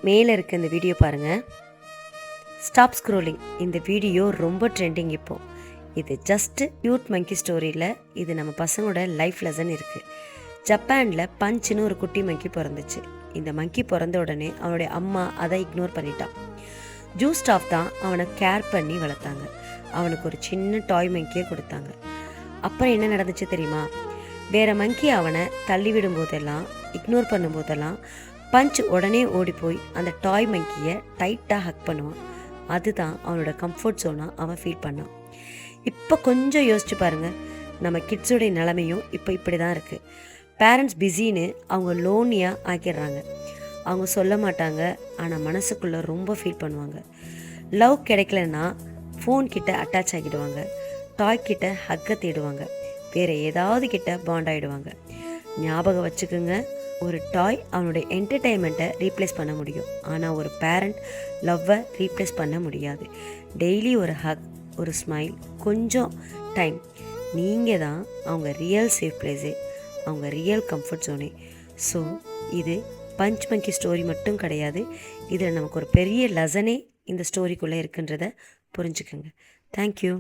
மேலே இருக்க இந்த வீடியோ பாருங்கள். Stop scrolling. இந்த வீடியோ ரொம்ப ட்ரெண்டிங் இப்போது. இது ஜஸ்ட்டு க்யூட் மங்கி ஸ்டோரியில் இது நம்ம பசங்களோட லைஃப் லெசன் இருக்குது. ஜப்பானில் பஞ்சுன்னு ஒரு குட்டி மங்கி பிறந்துச்சு. இந்த மங்கி பிறந்த உடனே அவனுடைய அம்மா அதை இக்னோர் பண்ணிட்டான். ஜூஸ் ஸ்டாஃப் தான் அவனை கேர் பண்ணி வளர்த்தாங்க. அவனுக்கு ஒரு சின்ன டாய் மங்கியை கொடுத்தாங்க. அப்புறம் என்ன நடந்துச்சு தெரியுமா? வேறு மங்கி அவனை தள்ளிவிடும் போதெல்லாம், இக்னோர் பண்ணும்போதெல்லாம் பஞ்ச் உடனே ஓடி போய் அந்த டாய் மங்கியை டைட்டாக ஹக் பண்ணுவான். அதுதான் அவனோட கம்ஃபர்ட் ஜோனாக அவன் ஃபீல் பண்ணான். இப்போ கொஞ்சம் யோசிச்சு பாருங்கள், நம்ம கிட்ஸோடைய நிலைமையும் இப்போ இப்படி தான் இருக்குது. பேரண்ட்ஸ் பிஸின்னு அவங்க லோனியாக ஆக்கிடுறாங்க. அவங்க சொல்ல மாட்டாங்க, ஆனால் மனசுக்குள்ளே ரொம்ப ஃபீல் பண்ணுவாங்க. லவ் கிடைக்கலன்னா ஃபோன் கிட்ட அட்டாச் ஆகிடுவாங்க, டாய் கிட்ட ஹக்கை தேடுவாங்க, வேறு ஏதாவது கிட்ட பாண்ட் ஆகிடுவாங்க. ஞாபகம் வச்சுக்கோங்க, ஒரு டாய் அவனுடைய என்டர்டெயின்மெண்ட்டை ரீப்ளேஸ் பண்ண முடியும், ஆனால் ஒரு பேரண்ட் லவ்வை ரீப்ளேஸ் பண்ண முடியாது. டெய்லி ஒரு ஹக், ஒரு ஸ்மைல், கொஞ்சம் டைம், நீங்கள் தான் அவங்க ரியல் சேஃப் பிளேஸே, அவங்க ரியல் கம்ஃபர்ட் ஜோனே. ஸோ இது பஞ்ச் மங்கி ஸ்டோரி மட்டும் கிடையாது. இதில் நமக்கு ஒரு பெரிய லெசனே இந்த ஸ்டோரிக்குள்ளே இருக்குன்றதை புரிஞ்சுக்கோங்க. தேங்க்யூ.